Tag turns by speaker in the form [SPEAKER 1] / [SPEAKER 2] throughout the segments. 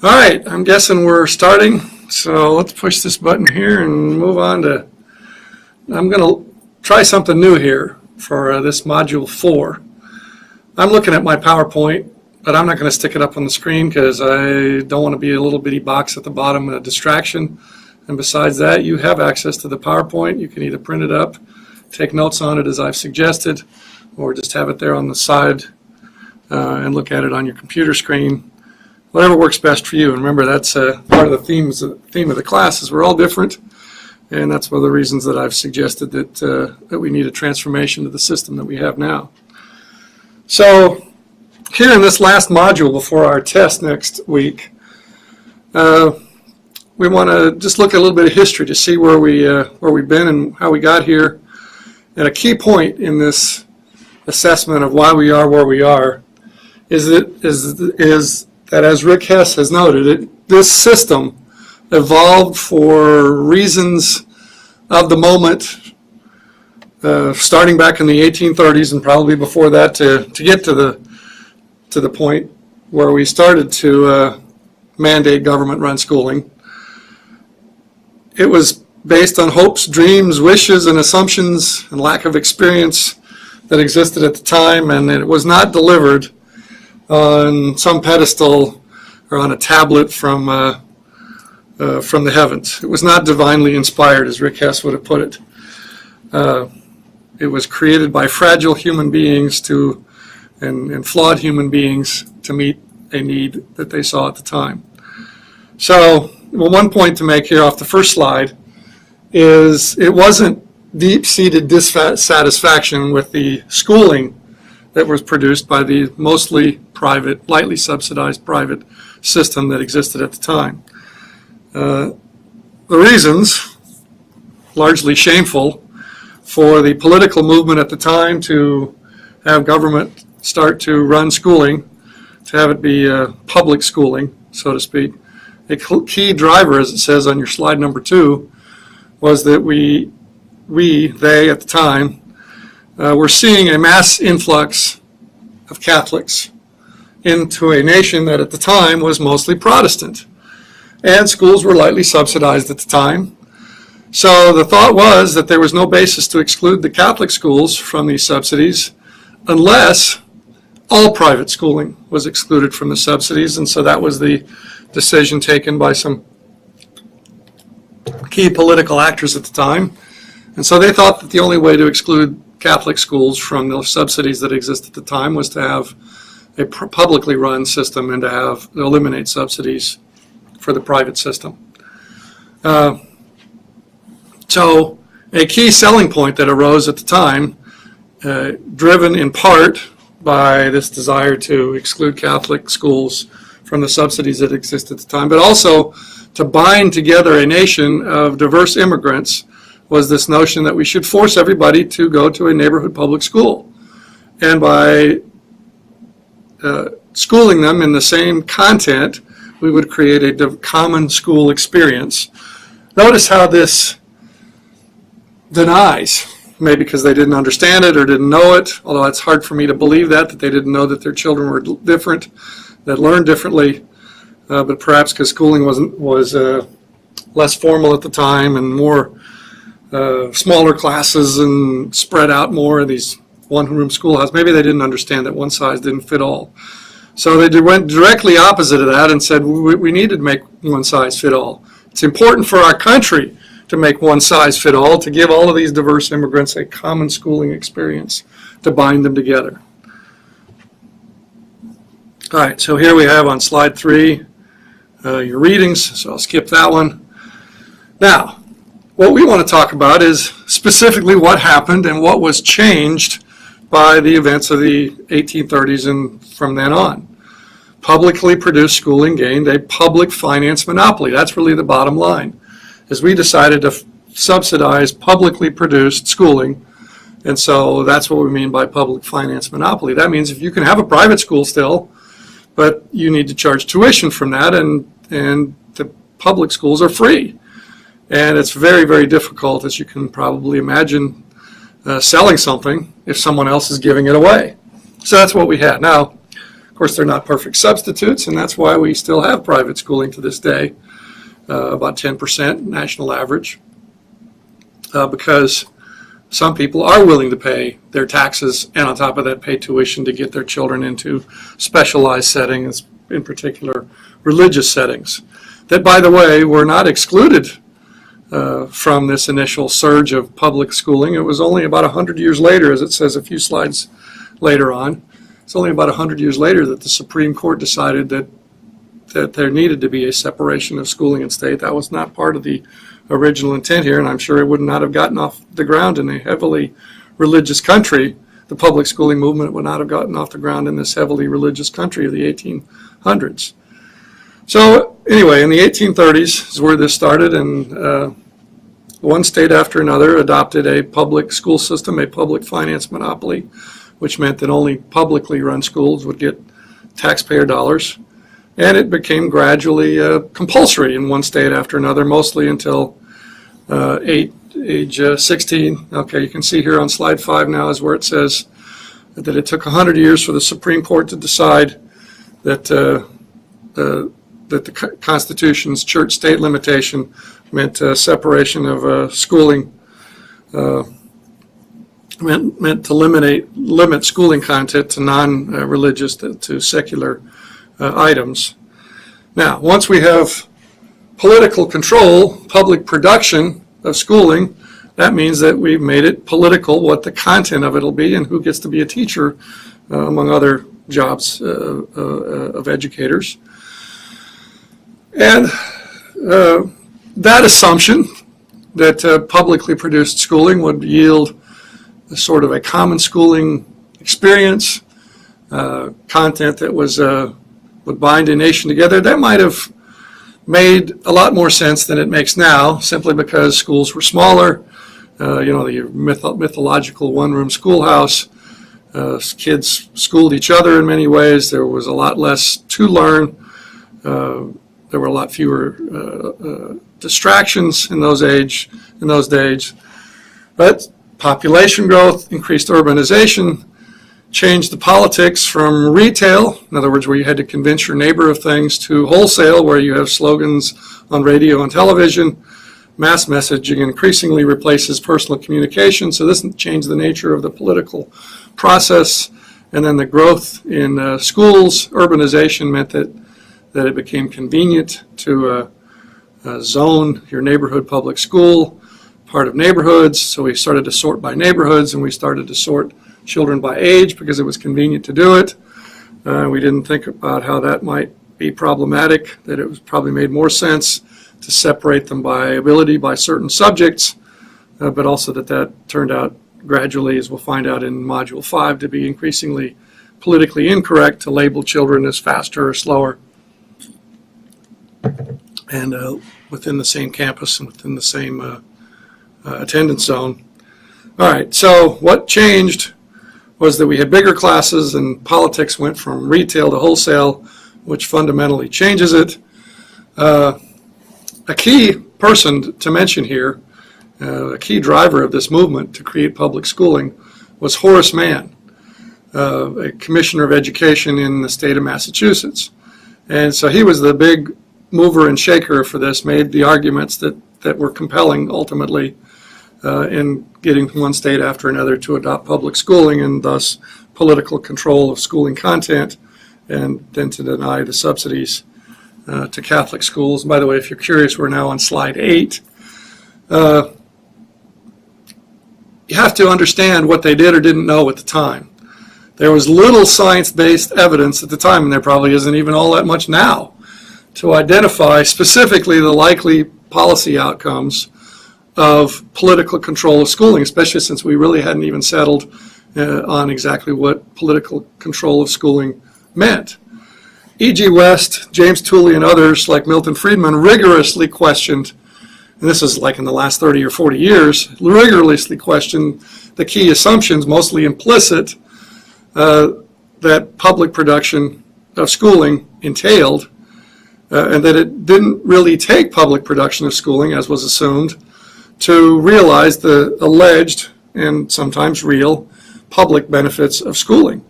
[SPEAKER 1] All right, I'm guessing we're starting, so let's push this button here and move on to, I'm going to try something new here for this module 4. I'm looking at my PowerPoint, but I'm not going to stick it up on the screen because I don't want to be a little bitty box at the bottom and a distraction. And besides that, you have access to the PowerPoint. You can either print it up, take notes on it as I've suggested, or just have it there on the side and look at it on your computer screen. Whatever works best for you. And remember, that's part of the theme of the class is we're all different, and that's one of the reasons that I've suggested that we need a transformation to the system that we have now. So here in this last module before our test next week, we want to just look at a little bit of history to see where we've been and how we got here. And a key point in this assessment of why we are where we are is that, as Rick Hess has noted, this system evolved for reasons of the moment, starting back in the 1830s and probably before that, to get to the point where we started to mandate government-run schooling. It was based on hopes, dreams, wishes, and assumptions and lack of experience that existed at the time, and it was not delivered on some pedestal or on a tablet from the heavens. It was not divinely inspired, as Rick Hess would have put it. It was created by fragile human beings and flawed human beings to meet a need that they saw at the time. So, well, one point to make here off the first slide is it wasn't deep-seated dissatisfaction with the schooling that was produced by the mostly private, lightly subsidized private system that existed at the time. The reasons, largely shameful, for the political movement at the time to have government start to run schooling, to have it be public schooling, so to speak. A key driver, as it says on your slide number 2, was that they at the time, we're seeing a mass influx of Catholics into a nation that at the time was mostly Protestant. And schools were lightly subsidized at the time. So the thought was that there was no basis to exclude the Catholic schools from these subsidies unless all private schooling was excluded from the subsidies. And so that was the decision taken by some key political actors at the time. And so they thought that the only way to exclude Catholic schools from the subsidies that exist at the time was to have a publicly run system and to eliminate subsidies for the private system. So a key selling point that arose at the time, driven in part by this desire to exclude Catholic schools from the subsidies that exist at the time, but also to bind together a nation of diverse immigrants, was this notion that we should force everybody to go to a neighborhood public school. And by schooling them in the same content, we would create a common school experience. Notice how this denies, maybe because they didn't understand it or didn't know it, although it's hard for me to believe that they didn't know that their children were different, that learned differently, but perhaps because schooling was less formal at the time and more smaller classes and spread out more in these one-room schoolhouses. Maybe they didn't understand that one size didn't fit all. So they went directly opposite of that and said we needed to make one size fit all. It's important for our country to make one size fit all, to give all of these diverse immigrants a common schooling experience, to bind them together. All right, so here we have on slide 3 your readings, so I'll skip that one. Now, what we want to talk about is specifically what happened and what was changed by the events of the 1830s and from then on. Publicly produced schooling gained a public finance monopoly. That's really the bottom line, is we decided to subsidize publicly produced schooling, and so that's what we mean by public finance monopoly. That means if you can have a private school still, but you need to charge tuition from that, and the public schools are free. And it's very, very difficult, as you can probably imagine, selling something if someone else is giving it away. So that's what we had. Now, of course, they're not perfect substitutes, and that's why we still have private schooling to this day, about 10% national average, because some people are willing to pay their taxes and on top of that pay tuition to get their children into specialized settings, in particular religious settings, that, by the way, were not excluded from this initial surge of public schooling. It was only about 100 years later, as it says a few slides later on. It's only about 100 years later that the Supreme Court decided that there needed to be a separation of schooling and state. That was not part of the original intent here, and I'm sure it would not have gotten off the ground in a heavily religious country. The public schooling movement would not have gotten off the ground in this heavily religious country of the 1800s. So anyway, in the 1830s is where this started, and one state after another adopted a public school system, a public finance monopoly, which meant that only publicly run schools would get taxpayer dollars. And it became gradually compulsory in one state after another, mostly until age 16. Okay, you can see here on slide 5 now is where it says that it took 100 years for the Supreme Court to decide that that the Constitution's church-state limitation meant separation of schooling, meant to limit schooling content to non-religious, to secular items. Now, once we have political control, public production of schooling, that means that we've made it political what the content of it will be and who gets to be a teacher, among other jobs of educators. And that assumption that publicly produced schooling would yield a sort of a common schooling experience, content that would bind a nation together, that might have made a lot more sense than it makes now, simply because schools were smaller. The mythological one-room schoolhouse. Kids schooled each other in many ways. There was a lot less to learn. There were a lot fewer distractions in those days. But population growth, increased urbanization, changed the politics from retail, in other words, where you had to convince your neighbor of things, to wholesale, where you have slogans on radio and television. Mass messaging increasingly replaces personal communication, so this changed the nature of the political process. And then the growth in schools, urbanization meant that it became convenient to zone your neighborhood public school part of neighborhoods. So we started to sort by neighborhoods, and we started to sort children by age because it was convenient to do it. We didn't think about how that might be problematic, that it was probably made more sense to separate them by ability, by certain subjects, but also that turned out gradually, as we'll find out in Module 5, to be increasingly politically incorrect to label children as faster or slower, and within the same campus and within the same attendance zone. All right, so what changed was that we had bigger classes, and politics went from retail to wholesale, which fundamentally changes it. A key person to mention here, a key driver of this movement to create public schooling, was Horace Mann, a commissioner of education in the state of Massachusetts. And so he was the big mover and shaker for this, made the arguments that were compelling ultimately in getting one state after another to adopt public schooling, and thus political control of schooling content, and then to deny the subsidies to Catholic schools. And by the way, if you're curious, we're now on slide 8. You have to understand what they did or didn't know at the time. There was little science-based evidence at the time, and there probably isn't even all that much now, to identify specifically the likely policy outcomes of political control of schooling, especially since we really hadn't even settled on exactly what political control of schooling meant. E.G. West, James Tooley, and others like Milton Friedman rigorously questioned, and this is like in the last 30 or 40 years, rigorously questioned the key assumptions, mostly implicit, that public production of schooling entailed, and that it didn't really take public production of schooling, as was assumed, to realize the alleged and sometimes real public benefits of schooling.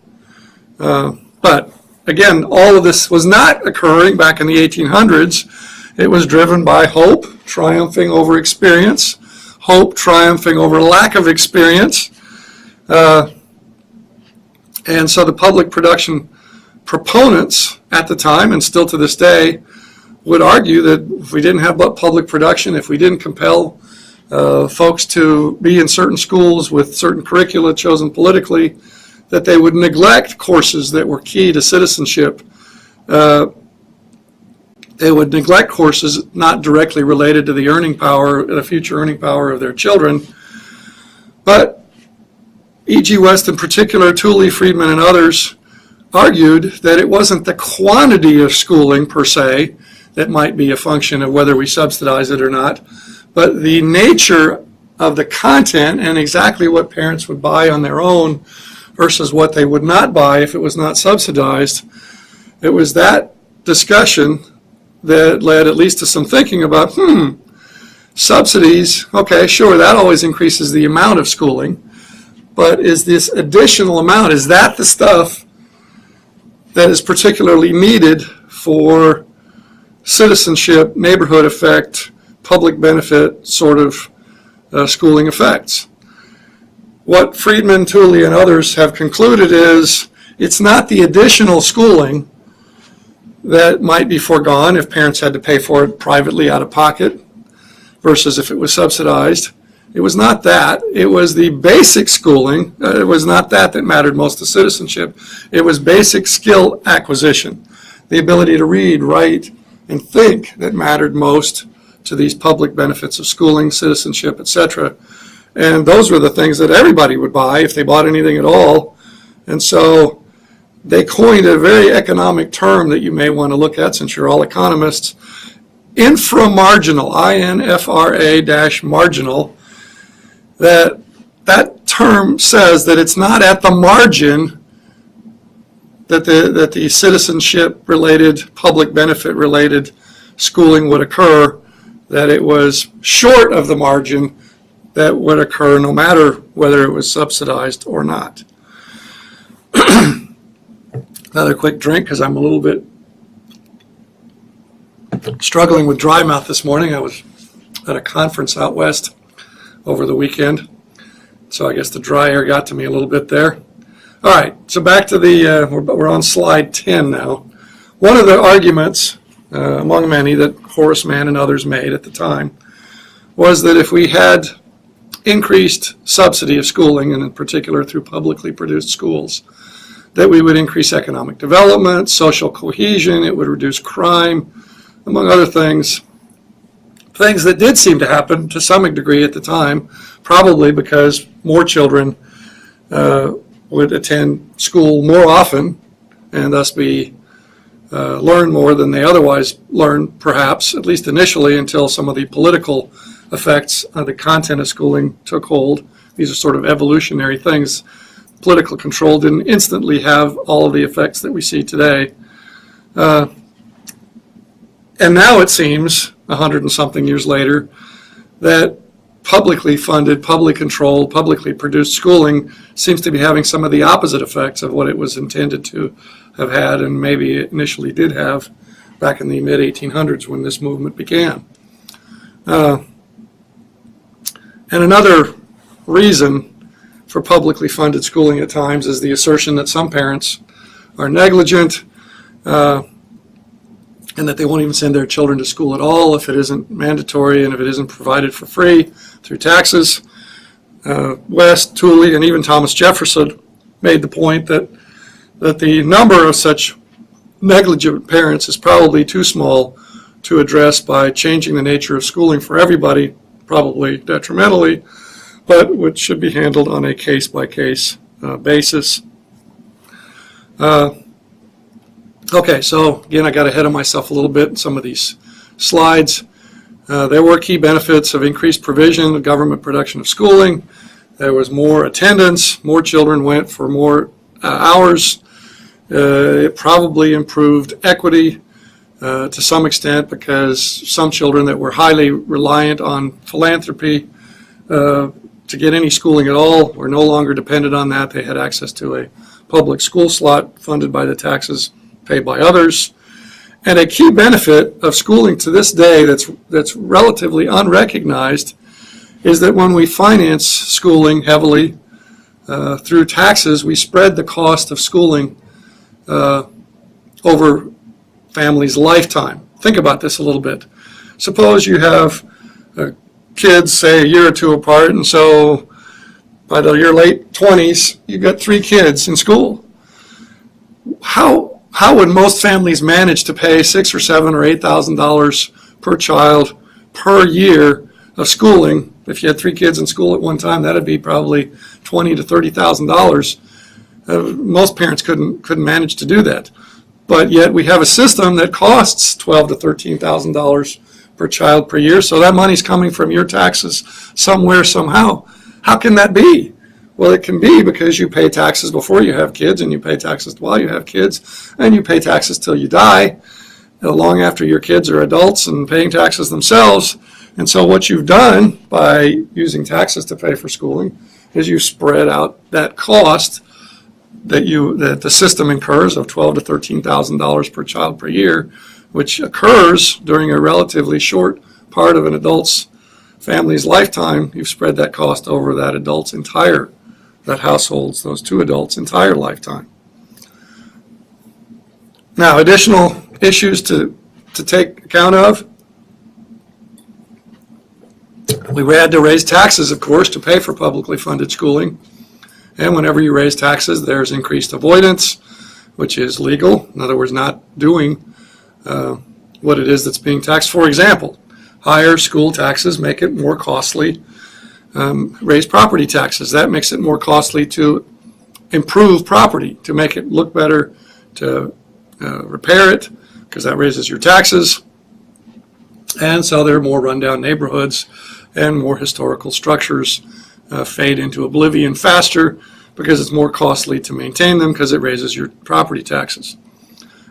[SPEAKER 1] But again, all of this was not occurring back in the 1800s. It was driven by hope triumphing over experience, hope triumphing over lack of experience. And so the public production proponents at the time, and still to this day, would argue that if we didn't have public production, if we didn't compel folks to be in certain schools with certain curricula chosen politically, that they would neglect courses that were key to citizenship. They would neglect courses not directly related to the earning power, the future earning power of their children. But E.G. West in particular, Tooley, Friedman, and others argued that it wasn't the quantity of schooling per se that might be a function of whether we subsidize it or not, but the nature of the content and exactly what parents would buy on their own versus what they would not buy if it was not subsidized. It was that discussion that led at least to some thinking about, subsidies, okay, sure, that always increases the amount of schooling, but is this additional amount, is that the stuff that is particularly needed for citizenship, neighborhood effect, public benefit sort of schooling effects? What Friedman, Tooley, and others have concluded is it's not the additional schooling that might be foregone if parents had to pay for it privately out of pocket versus if it was subsidized. It was not that. It was the basic schooling. It was not that mattered most to citizenship. It was basic skill acquisition, the ability to read, write, and think that mattered most to these public benefits of schooling, citizenship, etc. And those were the things that everybody would buy if they bought anything at all. And so they coined a very economic term that you may want to look at since you're all economists, inframarginal, INFRA-marginal. That term says that it's not at the margin that the citizenship-related, public benefit-related schooling would occur, that it was short of the margin that would occur no matter whether it was subsidized or not. Another quick drink because I'm a little bit struggling with dry mouth this morning. I was at a conference out west over the weekend, so I guess the dry air got to me a little bit there. All right, so back to the, we're on slide 10 now. One of the arguments, among many, that Horace Mann and others made at the time was that if we had increased subsidy of schooling, and in particular through publicly produced schools, that we would increase economic development, social cohesion, it would reduce crime, among other things. Things that did seem to happen to some degree at the time, probably because more children would attend school more often and thus learn more than they otherwise learned, perhaps, at least initially, until some of the political effects of the content of schooling took hold. These are sort of evolutionary things. Political control didn't instantly have all of the effects that we see today. And now it seems, 100 and something years later, that publicly funded, publicly controlled, publicly produced schooling seems to be having some of the opposite effects of what it was intended to have had and maybe it initially did have back in the mid-1800s when this movement began. And another reason for publicly funded schooling at times is the assertion that some parents are negligent and that they won't even send their children to school at all if it isn't mandatory and if it isn't provided for free through taxes. West, Tooley, and even Thomas Jefferson made the point that the number of such negligent parents is probably too small to address by changing the nature of schooling for everybody, probably detrimentally, but which should be handled on a case-by-case basis. Okay, so again, I got ahead of myself a little bit in some of these slides. There were key benefits of increased provision of government production of schooling. There was more attendance. More children went for more hours. It probably improved equity to some extent because some children that were highly reliant on philanthropy to get any schooling at all were no longer dependent on that. They had access to a public school slot funded by the taxes paid by others. And a key benefit of schooling to this day that's relatively unrecognized is that when we finance schooling heavily through taxes, we spread the cost of schooling over family's lifetime. Think about this a little bit. Suppose you have kids, say, a year or two apart, and so by your late 20s, you've got 3 kids in school. How would most families manage to pay $6,000 or $7,000 or $8,000 per child per year of schooling? If you had 3 kids in school at one time, that'd be probably $20,000 to $30,000. Most parents couldn't manage to do that. But yet we have a system that costs $12,000 to $13,000 per child per year. So that money's coming from your taxes somewhere, somehow. How can that be? Well, it can be because you pay taxes before you have kids, and you pay taxes while you have kids, and you pay taxes till you die, long after your kids are adults and paying taxes themselves. And so what you've done by using taxes to pay for schooling is you spread out that cost that the system incurs of $12,000 to $13,000 per child per year, which occurs during a relatively short part of an adult's family's lifetime. You've spread that cost over that household's, those 2 adults' entire lifetime. Now, additional issues to take account of. We had to raise taxes, of course, to pay for publicly funded schooling. And whenever you raise taxes, there's increased avoidance, which is legal. In other words, not doing what it is that's being taxed. For example, higher school taxes make it more costly. Raise property taxes. That makes it more costly to improve property, to make it look better, to repair it, because that raises your taxes. And so there are more rundown neighborhoods, and more historical structures fade into oblivion faster because it's more costly to maintain them, because it raises your property taxes.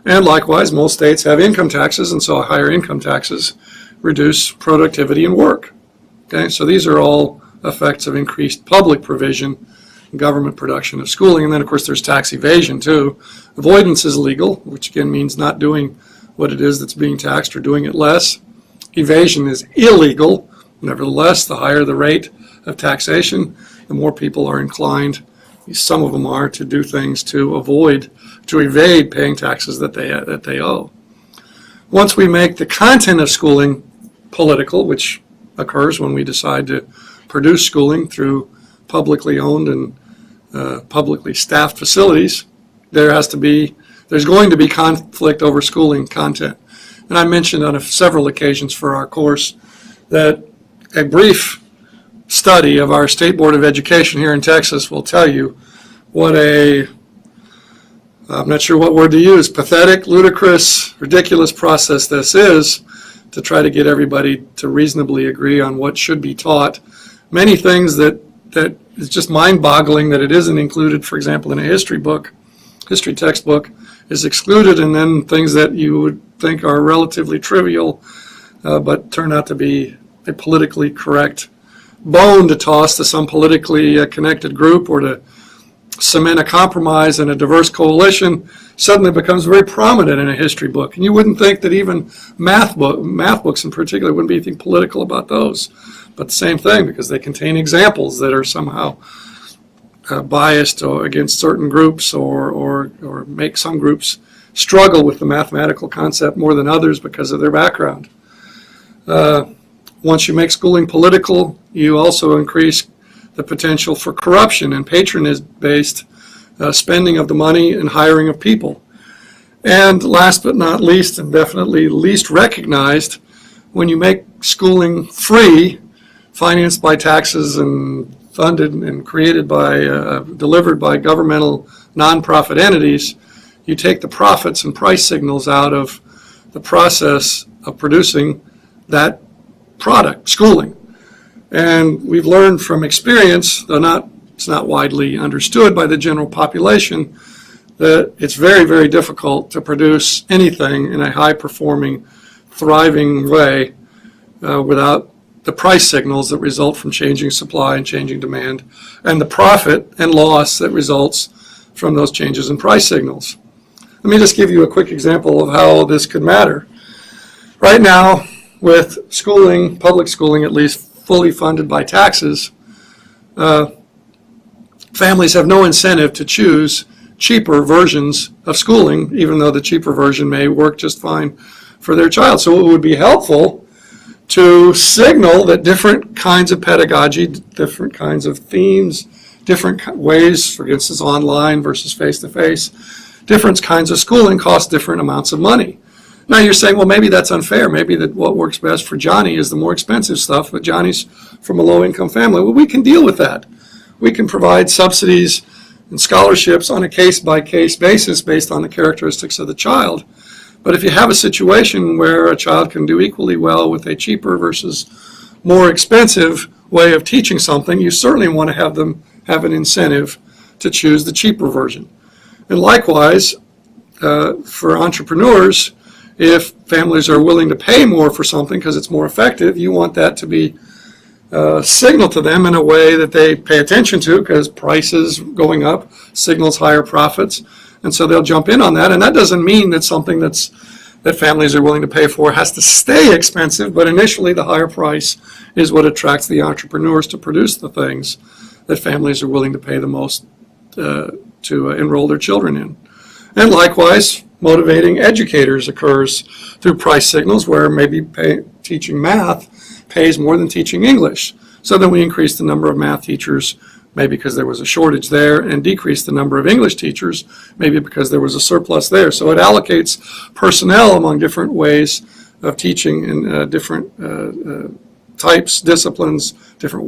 [SPEAKER 1] And likewise, most states have income taxes, and so higher income taxes reduce productivity and work. Okay, so these are all effects of increased public provision, government production of schooling. And then, of course, there's tax evasion, too. Avoidance is legal, which again means not doing what it is that's being taxed or doing it less. Evasion is illegal. Nevertheless, the higher the rate of taxation, the more people are inclined, some of them are, to do things to evade paying taxes that they owe. Once we make the content of schooling political, which occurs when we decide to produce schooling through publicly owned and publicly staffed facilities, there's going to be conflict over schooling content. And I mentioned on several occasions for our course that a brief study of our State Board of Education here in Texas will tell you what I'm not sure what word to use, pathetic, ludicrous, ridiculous process this is to try to get everybody to reasonably agree on what should be taught. Many things that is just mind-boggling that it isn't included, for example, in a history textbook, is excluded, and then things that you would think are relatively trivial but turn out to be a politically correct bone to toss to some politically connected group or to cement a compromise in a diverse coalition, suddenly becomes very prominent in a history book. And you wouldn't think that even math books in particular wouldn't be anything political about those. But the same thing, because they contain examples that are somehow biased or against certain groups or make some groups struggle with the mathematical concept more than others because of their background. Once you make schooling political, you also increase the potential for corruption and patronage-based spending of the money and hiring of people. And last but not least, and definitely least recognized, when you make schooling free, financed by taxes and funded and created by, delivered by governmental nonprofit entities, you take the profits and price signals out of the process of producing that product, schooling. And we've learned from experience, though it's not widely understood by the general population, that it's very, very difficult to produce anything in a high-performing, thriving way without the price signals that result from changing supply and changing demand, and the profit and loss that results from those changes in price signals. Let me just give you a quick example of how this could matter. Right now, with schooling, public schooling at least, fully funded by taxes, families have no incentive to choose cheaper versions of schooling, even though the cheaper version may work just fine for their child. So it would be helpful to signal that different kinds of pedagogy, different kinds of themes, different ways, for instance, online versus face-to-face, different kinds of schooling cost different amounts of money. Now you're saying, well, maybe that's unfair. Maybe that what works best for Johnny is the more expensive stuff, but Johnny's from a low-income family. Well, we can deal with that. We can provide subsidies and scholarships on a case-by-case basis based on the characteristics of the child. But if you have a situation where a child can do equally well with a cheaper versus more expensive way of teaching something, you certainly want to have them have an incentive to choose the cheaper version. And likewise, for entrepreneurs, if families are willing to pay more for something because it's more effective, you want that to be signaled to them in a way that they pay attention to, because prices going up signals higher profits. And so they'll jump in on that. And that doesn't mean that something that families are willing to pay for has to stay expensive, but initially the higher price is what attracts the entrepreneurs to produce the things that families are willing to pay the most to enroll their children in. And likewise, motivating educators occurs through price signals, where maybe teaching math pays more than teaching English. So then we increase the number of math teachers, maybe because there was a shortage there, and decrease the number of English teachers, maybe because there was a surplus there. So it allocates personnel among different ways of teaching in different types, disciplines, different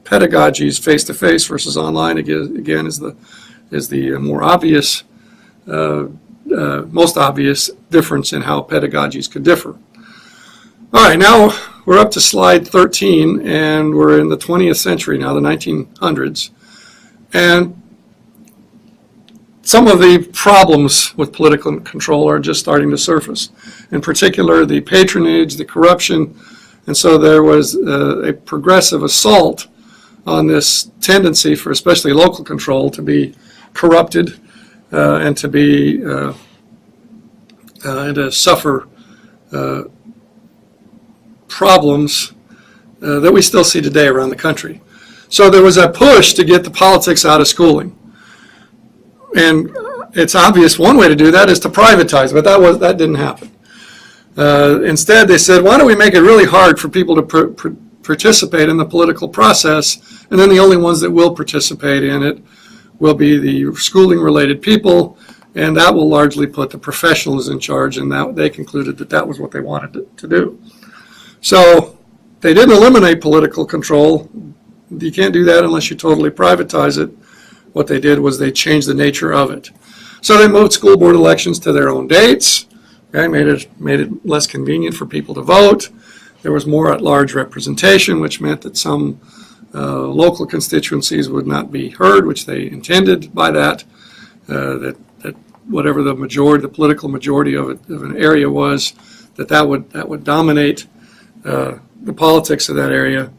[SPEAKER 1] pedagogies, face-to-face versus online. Again, is the more obvious, most obvious difference in how pedagogies could differ. All right, now we're up to slide 13, and we're in the 20th century now, the 1900s. And some of the problems with political control are just starting to surface. In particular, the patronage, the corruption, and so there was a progressive assault on this tendency for especially local control to be corrupted and to be and to suffer problems that we still see today around the country. So there was a push to get the politics out of schooling. And it's obvious one way to do that is to privatize, but that didn't happen. Instead, they said, why don't we make it really hard for people to participate in the political process, and then the only ones that will participate in it will be the schooling-related people, and that will largely put the professionals in charge, and that they concluded that that was what they wanted to do. So they didn't eliminate political control. You can't do that unless you totally privatize it. What they did was they changed the nature of it. So they moved school board elections to their own dates. Okay, made it less convenient for people to vote. There was more at-large representation, which meant that some local constituencies would not be heard, which they intended by that. That whatever the majority, the political majority of an area was, that would dominate the politics of that area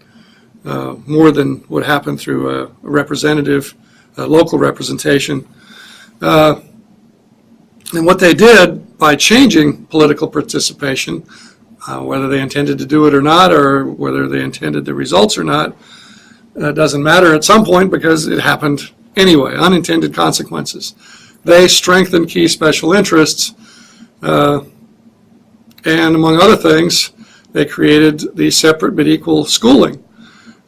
[SPEAKER 1] more than would happen through a representative, local representation. And what they did by changing political participation, whether they intended to do it or not, or whether they intended the results or not, doesn't matter at some point because it happened anyway, unintended consequences. They strengthened key special interests, and among other things, they created the separate but equal schooling,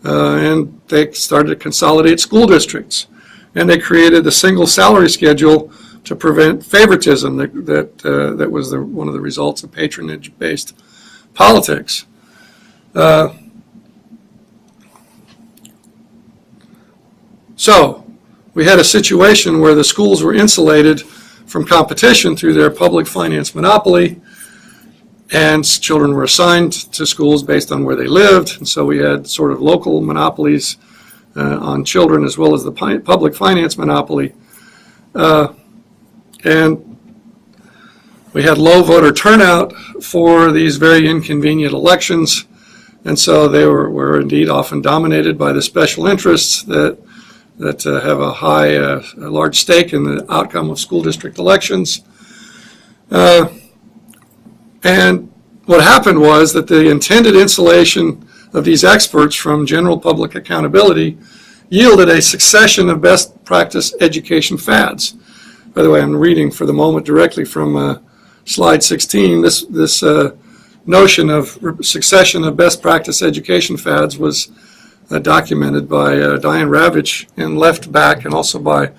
[SPEAKER 1] and they started to consolidate school districts, and they created the single salary schedule to prevent favoritism that was one of the results of patronage-based politics. So we had a situation where the schools were insulated from competition through their public finance monopoly, and children were assigned to schools based on where they lived, and so we had sort of local monopolies on children as well as the public finance monopoly. And we had low voter turnout for these very inconvenient elections, and so they were indeed often dominated by the special interests that that have a large stake in the outcome of school district elections. And what happened was that the intended insulation of these experts from general public accountability yielded a succession of best practice education fads. By the way, I'm reading for the moment directly from slide 16. This notion of succession of best practice education fads was documented by Diane Ravitch in Left Back, and also by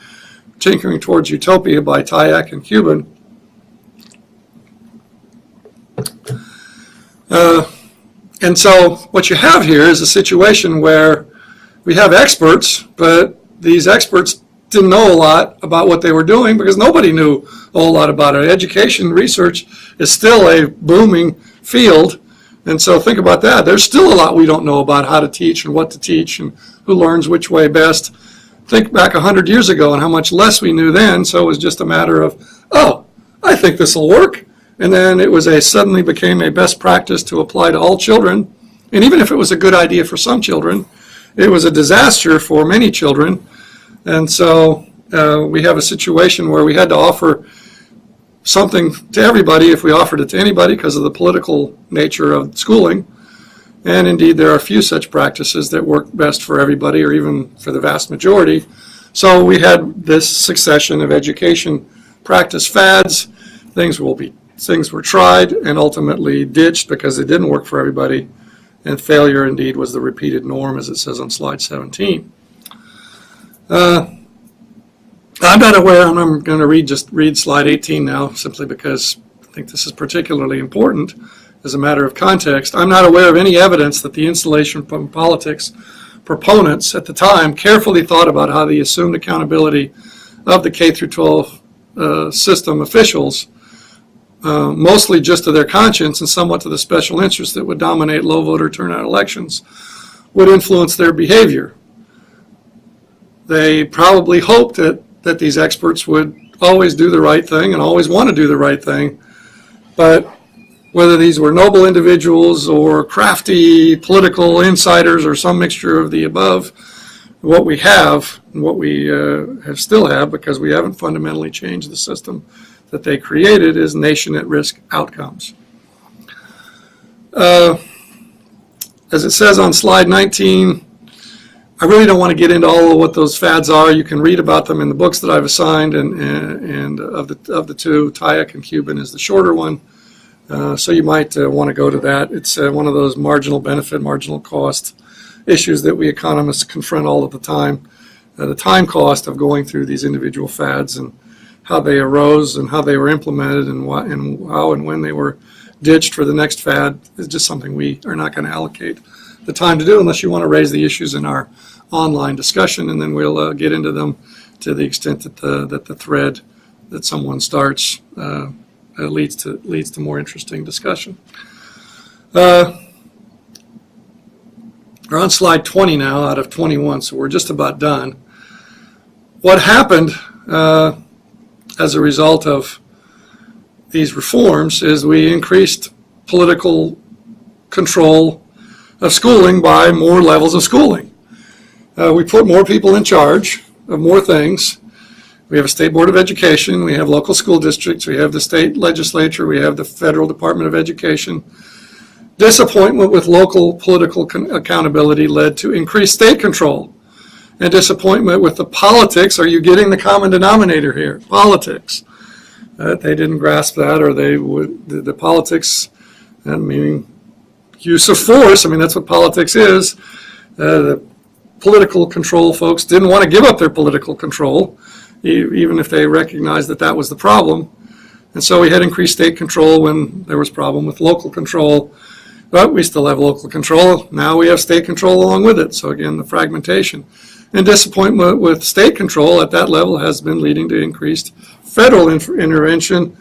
[SPEAKER 1] Tinkering Towards Utopia by Tyack and Cuban. And so what you have here is a situation where we have experts, but these experts didn't know a lot about what they were doing because nobody knew a whole lot about it. Education research is still a booming field, and so think about that. There's still a lot we don't know about how to teach and what to teach and who learns which way best. Think back 100 years ago and how much less we knew then, so it was just a matter of, oh, I think this will work. And then it suddenly became a best practice to apply to all children. And even if it was a good idea for some children, it was a disaster for many children. And so we have a situation where we had to offer something to everybody if we offered it to anybody because of the political nature of schooling. And indeed, there are a few such practices that work best for everybody or even for the vast majority. So we had this succession of education practice fads. Things were tried and ultimately ditched because they didn't work for everybody, and failure indeed was the repeated norm, as it says on slide 17. I'm not aware, and I'm going to read slide 18 now, simply because I think this is particularly important as a matter of context. I'm not aware of any evidence that the insulation from politics proponents at the time carefully thought about how the assumed accountability of the K through 12 system officials, mostly just to their conscience and somewhat to the special interests that would dominate low voter turnout elections, would influence their behavior. They probably hoped that these experts would always do the right thing and always want to do the right thing, but whether these were noble individuals or crafty political insiders or some mixture of the above, what we have, and what we still have, because we haven't fundamentally changed the system that they created, is nation at risk outcomes. As it says on slide 19, I really don't want to get into all of what those fads are. You can read about them in the books that I've assigned, and of the two, Tyack and Cuban is the shorter one. So you might want to go to that. It's one of those marginal benefit, marginal cost issues that we economists confront all of the time. The time cost of going through these individual fads and how they arose and how they were implemented and how and when they were ditched for the next fad is just something we are not going to allocate the time to do unless you want to raise the issues in our online discussion, and then we'll get into them to the extent that the thread that someone starts leads to more interesting discussion. We're on slide 20 now out of 21, so we're just about done. What happened as a result of these reforms is we increased political control of schooling by more levels of schooling. We put more people in charge of more things. We have a state board of education, we have local school districts, we have the state legislature, we have the federal Department of Education. Disappointment with local political accountability led to increased state control. And disappointment with the politics, are you getting the common denominator here? Politics. They didn't grasp that, or the politics, meaning use of force, I mean that's what politics is. The political control folks didn't want to give up their political control, even if they recognized that was the problem. And so we had increased state control when there was problem with local control, but we still have local control. Now we have state control along with it. So again, the fragmentation. And disappointment with state control at that level has been leading to increased federal intervention.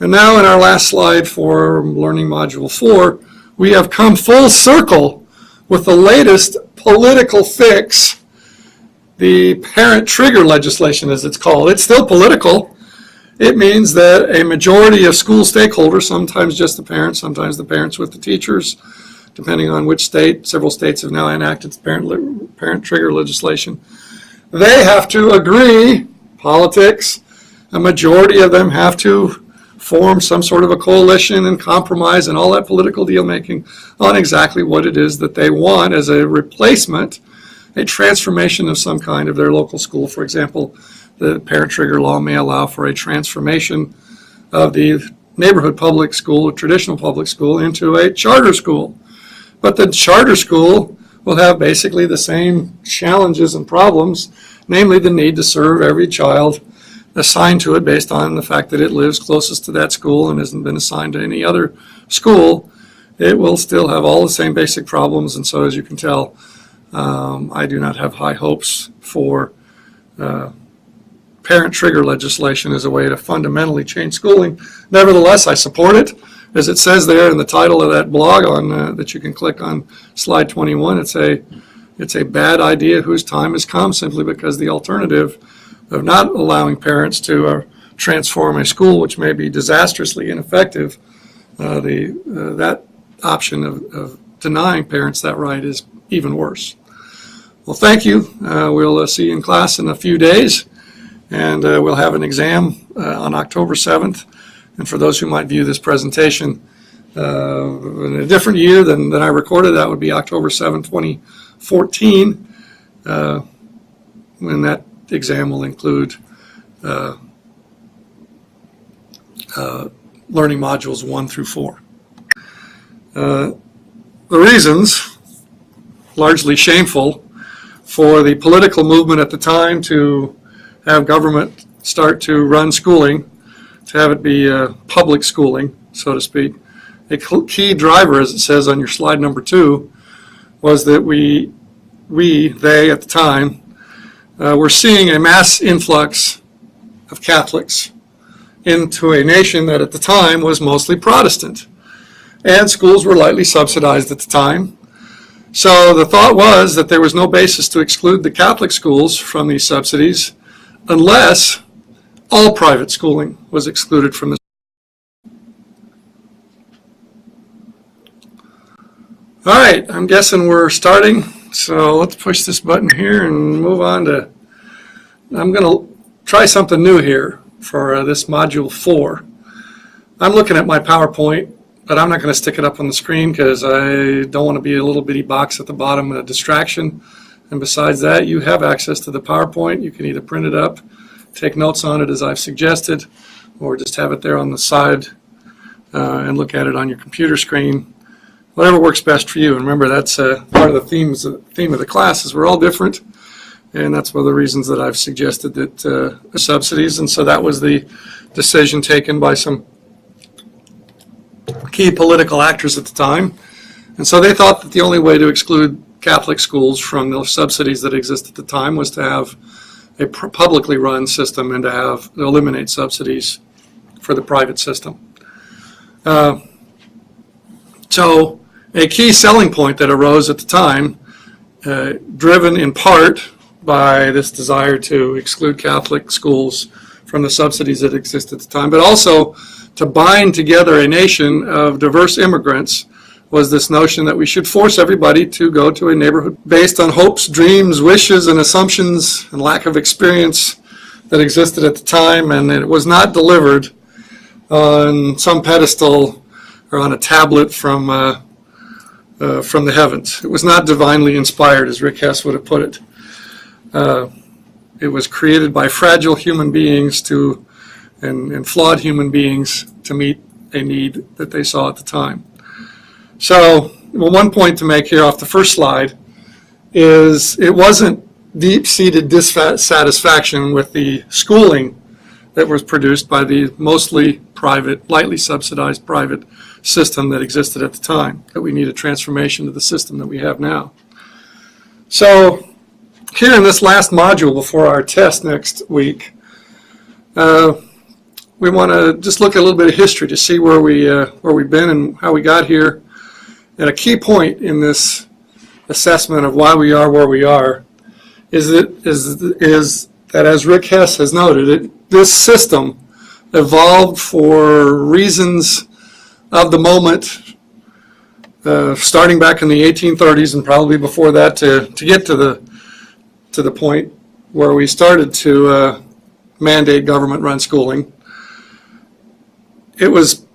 [SPEAKER 1] And now in our last slide for Learning Module 4, we have come full circle with the latest political fix, the parent trigger legislation, as it's called. It's still political. It means that a majority of school stakeholders, sometimes just the parents, sometimes the parents with the teachers, depending on which state, several states have now enacted parent trigger legislation. they have to agree, politics, a majority of them have to form some sort of a coalition and compromise and all that political deal making on exactly what it is that they want as a replacement, a transformation of some kind of their local school. For example, the parent trigger law may allow for a transformation of the neighborhood public school or traditional public school into a charter school. But the charter school will have basically the same challenges and problems, namely the need to serve every child assigned to it based on the fact that it lives closest to that school and hasn't been assigned to any other school. It will still have all the same basic problems, and so as you can tell, I do not have high hopes for parent trigger legislation as a way to fundamentally change schooling. Nevertheless, I support it. As it says there in the title of that blog on that you can click on slide 21, it's a bad idea whose time has come, simply because the alternative of not allowing parents to transform a school which may be disastrously ineffective, that option of denying parents that right is even worse. Well, thank you. We'll see you in class in a few days, and we'll have an exam on October 7th. And for those who might view this presentation in a different year than I recorded, that would be October 7th, 2014, when that exam will include learning modules 1 through 4. The reasons, largely shameful, for the political movement at the time to have government start to run schooling, to have it be public schooling, so to speak. A key driver, as it says on your slide number 2, was that they at the time, were seeing a mass influx of Catholics into a nation that at the time was mostly Protestant. And schools were lightly subsidized at the time. So the thought was that there was no basis to exclude the Catholic schools from these subsidies unless all private schooling was excluded from this. All right, I'm guessing we're starting. So let's push this button here and move on to, I'm going to try something new here for this module 4. I'm looking at my PowerPoint, but I'm not going to stick it up on the screen because I don't want to be a little bitty box at the bottom, a distraction. And besides that, you have access to the PowerPoint. You can either print it up, take notes on it as I've suggested, or just have it there on the side and look at it on your computer screen. Whatever works best for you. And remember, that's part of the theme of the class is we're all different. And that's one of the reasons that I've suggested that subsidies. And so that was the decision taken by some key political actors at the time. And so they thought that the only way to exclude Catholic schools from the subsidies that exist at the time was to have a publicly run system and to eliminate subsidies for the private system. So a key selling point that arose at the time, driven in part by this desire to exclude Catholic schools from the subsidies that exist at the time, but also to bind together a nation of diverse immigrants, was this notion that we should force everybody to go to a neighborhood based on hopes, dreams, wishes, and assumptions and lack of experience that existed at the time, and it was not delivered on some pedestal or on a tablet from the heavens. It was not divinely inspired, as Rick Hess would have put it. It was created by fragile human beings and flawed human beings to meet a need that they saw at the time. So, well, one point to make here off the first slide is it wasn't deep-seated dissatisfaction with the schooling that was produced by the mostly private, lightly subsidized private system that existed at the time, that we need a transformation to the system that we have now. So here in this last module before our test next week, we want to just look at a little bit of history to see where we've been and how we got here. And a key point in this assessment of why we are where we are is that, as Rick Hess has noted, this system evolved for reasons of the moment, starting back in the 1830s and probably before that, to get to the point where we started to mandate government-run schooling, it was